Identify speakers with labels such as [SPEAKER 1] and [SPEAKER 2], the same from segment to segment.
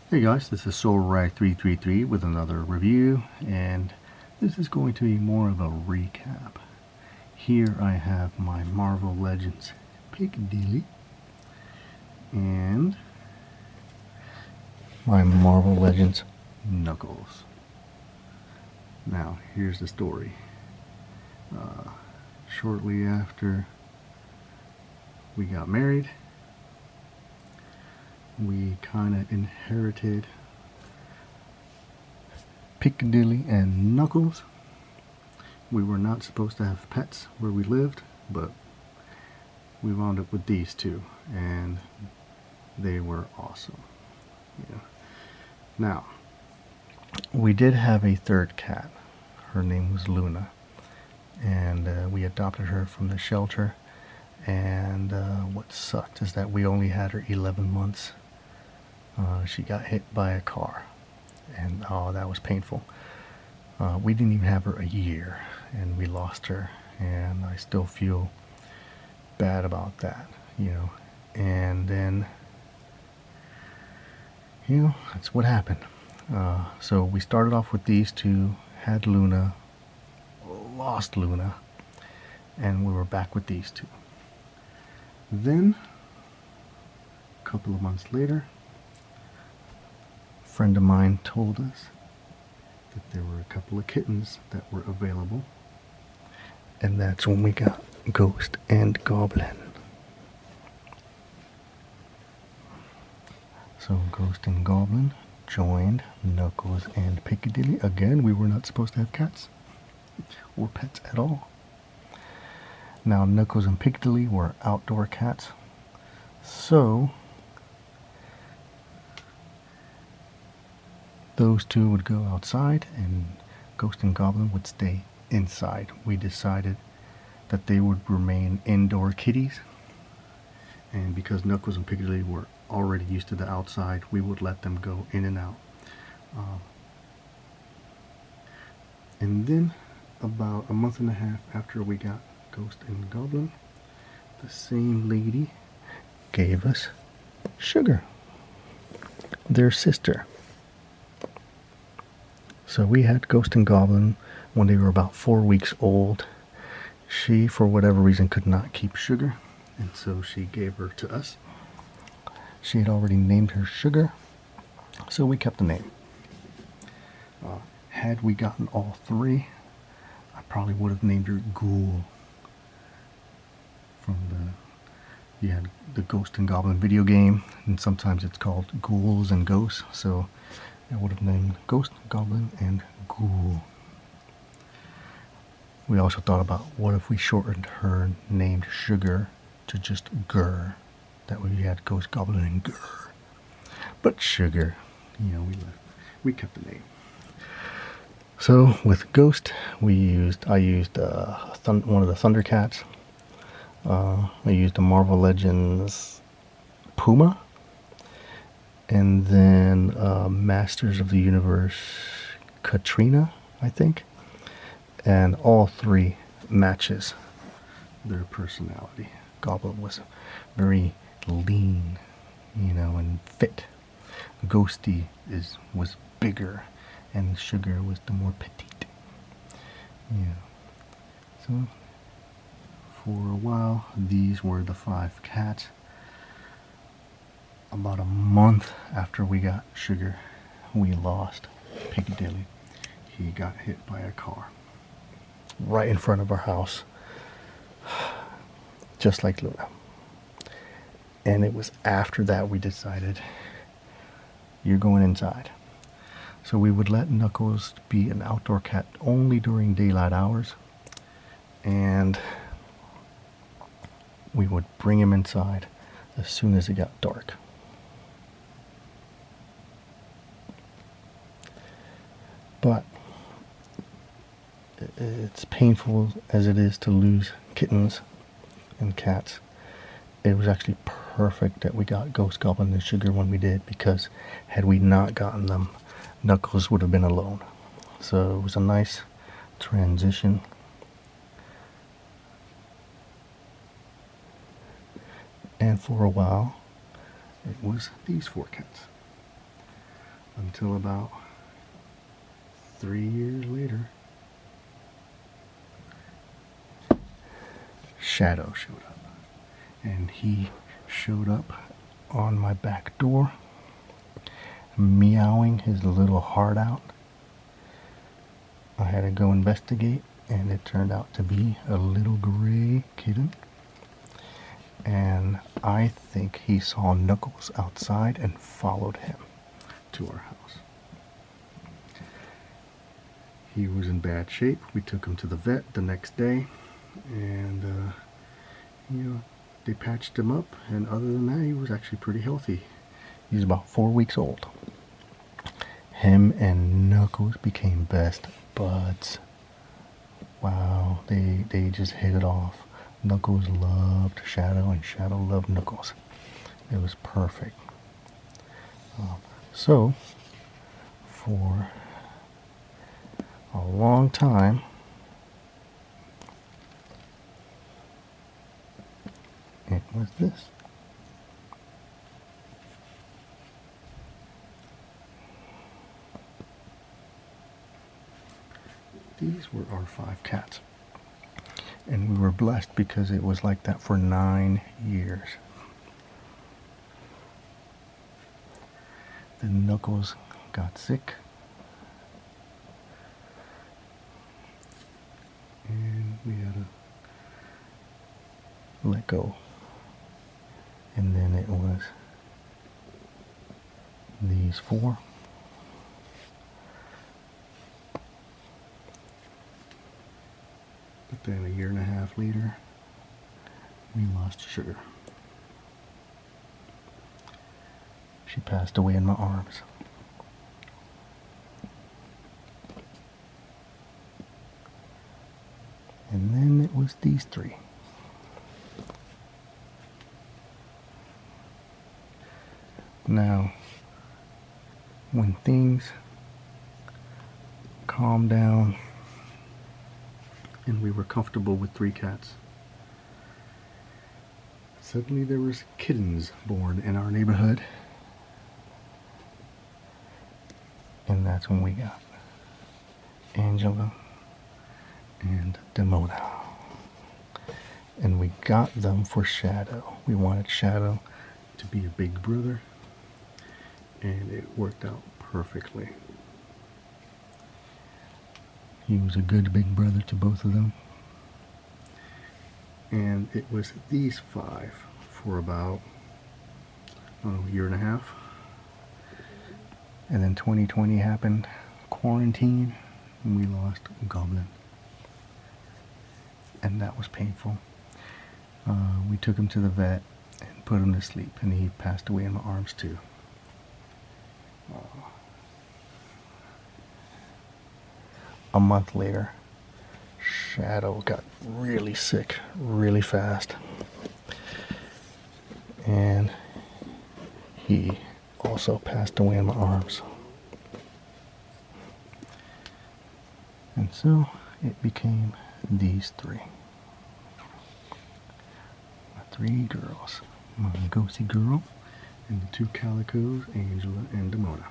[SPEAKER 1] Hey guys, this is SolarRag333 with another review, and this is going to be more of a recap. Here I have my Marvel Legends Piccadilly and my Marvel Legends Knuckles. Now, here's the story. Shortly after we got married, we kind of inherited Piccadilly and Knuckles. We were not supposed to have pets where we lived, but we wound up with these two, and they were awesome. Yeah. Now, we did have a third cat. Her name was Luna, and we adopted her from the shelter. And what sucked is that we only had her 11 months. She got hit by a car, and oh, that was painful. We didn't even have her a year, and we lost her, and I still feel bad about that, And then, that's what happened. So we started off with these two, had Luna, lost Luna, and we were back with these two. Then, a couple of months later, a friend of mine told us that there were a couple of kittens that were available, and that's when we got Ghost and Goblin. So Ghost and Goblin joined Knuckles and Piccadilly. Again, we were not supposed to have cats or pets at all. Now, Knuckles and Piccadilly were outdoor cats, so those two would go outside and Ghost and Goblin would stay inside. We decided that they would remain indoor kitties, and because Knuckles and Piccadilly were already used to the outside, we would let them go in and out. And then about a month and a half after we got Ghost and Goblin, the same lady gave us Sugar, their sister. So we had Ghost and Goblin when they were about 4 weeks old. She, for whatever reason, could not keep Sugar, and so she gave her to us. She had already named her Sugar, so we kept the name. Had we gotten all three, I probably would have named her Ghoul. You had the Ghost and Goblin video game, and sometimes it's called Ghouls and Ghosts, so I would have named Ghost, Goblin, and Ghoul. We also thought about what if we shortened her named Sugar to just Gur. That way we had Ghost, Goblin, and Gur. But Sugar, we kept the name. So with Ghost, I used one of the Thundercats. I used a Marvel Legends Puma, and then Masters of the Universe Katrina, I think. And all three matches their personality. Goblin was very lean, and fit. Ghosty was bigger, and Sugar was the more petite. So for a while, these were the 5 cats. About a month after we got Sugar, we lost Piccadilly. He got hit by a car right in front of our house, just like Luna. And it was after that we decided, you're going inside. So we would let Knuckles be an outdoor cat only during daylight hours, and we would bring him inside as soon as it got dark. But it's painful as it is to lose kittens and cats. It was actually perfect that we got Ghost, Goblin, and Sugar when we did, because had we not gotten them, Knuckles would have been alone. So it was a nice transition. And for a while, it was these 4 cats. until about 3 years later, Shadow showed up. And he showed up on my back door, meowing his little heart out. I had to go investigate, and it turned out to be a little gray kitten. And I think he saw Knuckles outside and followed him to our house. He was in bad shape. We took him to the vet the next day, and they patched him up, and other than that, he was actually pretty healthy. He's about 4 weeks old. Him and Knuckles became best buds. Wow, they just hit it off. Knuckles loved Shadow, and Shadow loved Knuckles. It was perfect. So, for a long time, it was this. These were our 5 cats. And we were blessed because it was like that for 9 years. Then Knuckles got sick. And we had to let go. And then it was these 4. But then a year and a half later, we lost Sugar. She passed away in my arms. And then it was these 3. Now, when things calmed down and we were comfortable with 3 cats, suddenly there was kittens born in our neighborhood, and that's when we got Angela and Demona. And we got them for Shadow. We wanted Shadow to be a big brother, and it worked out perfectly. He was a good big brother to both of them. And it was these 5 for about a year and a half. And then 2020 happened, quarantine, and we lost Goblin. And that was painful. We took him to the vet and put him to sleep, and he passed away in my arms too. A month later, Shadow got really sick really fast, and he also passed away in my arms. And so it became these 3. My 3 girls, my ghosty girl, and the 2 calicos, Angela and Demona.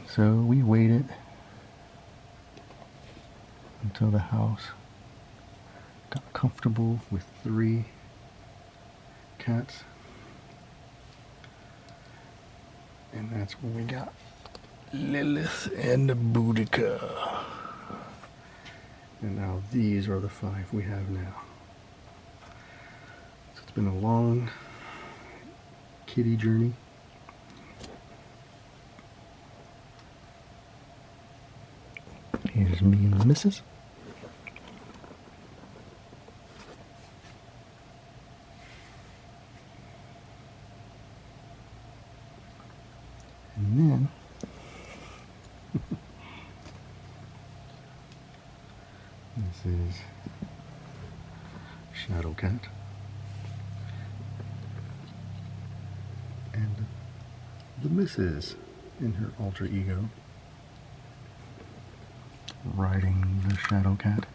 [SPEAKER 1] So we waited until the house got comfortable with 3 cats. And that's when we got Lilith and Boudica. And now these are the 5 we have now. So it's been a long kitty journey. Here's me and the missus. And then this is Shadow Cat. And the missus in her alter ego, riding the Shadow Cat.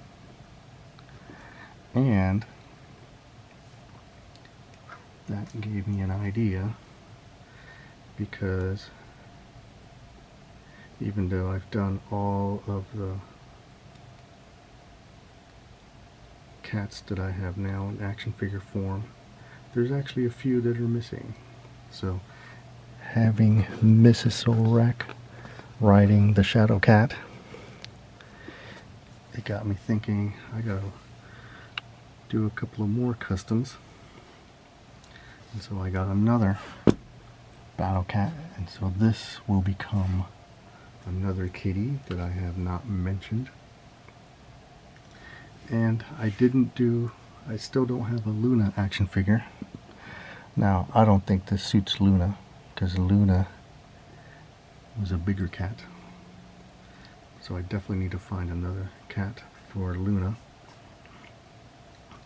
[SPEAKER 1] And that gave me an idea because even though I've done all of the cats that I have now in action figure form, there's actually a few that are missing. So having Mrs. Solrak riding the Shadow Cat, it got me thinking I gotta do a couple of more customs. And so I got another Battle Cat, and so this will become another kitty that I have not mentioned. And I still don't have a Luna action figure. Now, I don't think this suits Luna, because Luna was a bigger cat. So I definitely need to find another cat for Luna.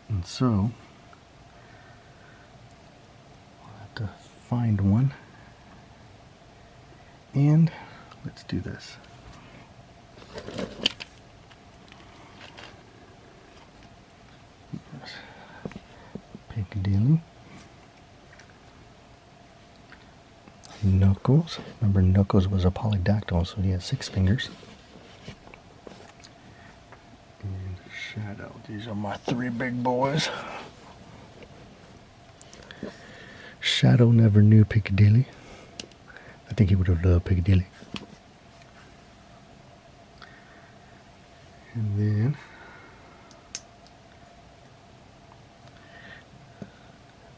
[SPEAKER 1] And so, I'll have to find one. And let's do this. Piccadilly. Knuckles. Remember, Knuckles was a polydactyl, so he has 6 fingers. And Shadow. These are my 3 big boys. Shadow never knew Piccadilly. I think he would have loved Piccadilly. And then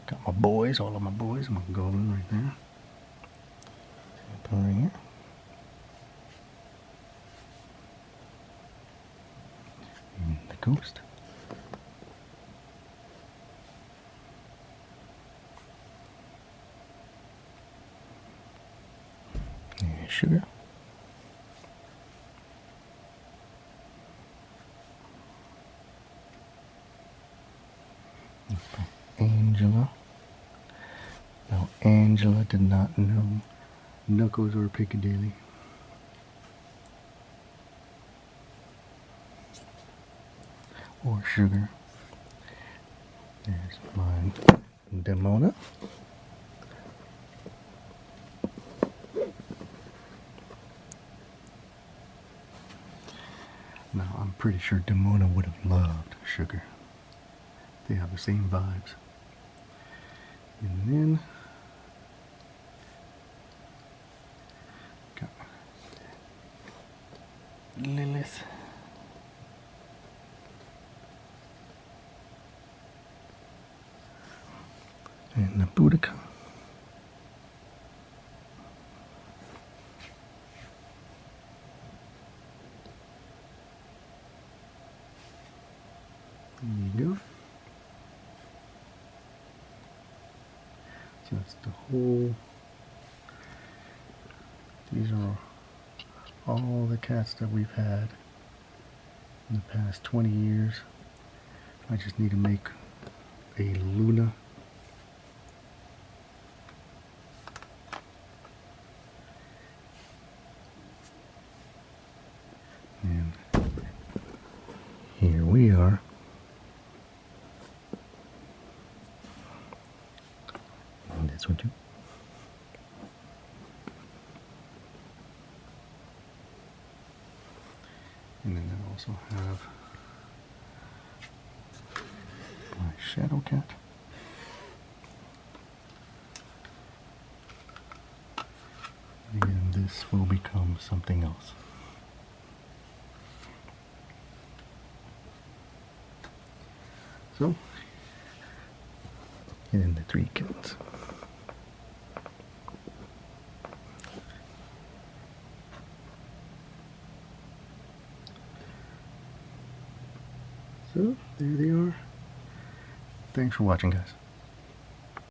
[SPEAKER 1] got my boys, all of my boys, my goblin right there. Put it right here. And the ghost. And Sugar. Angela. Now, Angela did not know Knuckles or Piccadilly. Or Sugar. There's mine, Demona. Now, I'm pretty sure Demona would have loved Sugar. They have the same vibes. And then got Lilith. And the Boudica. There you go. So that's the whole. These are all the cats that we've had in the past 20 years. I just need to make a Luna. And here we are. And this one too. And then I also have my Shadow Cat. And this will become something else. So, and then the 3 kittens. So, there they are. Thanks for watching, guys.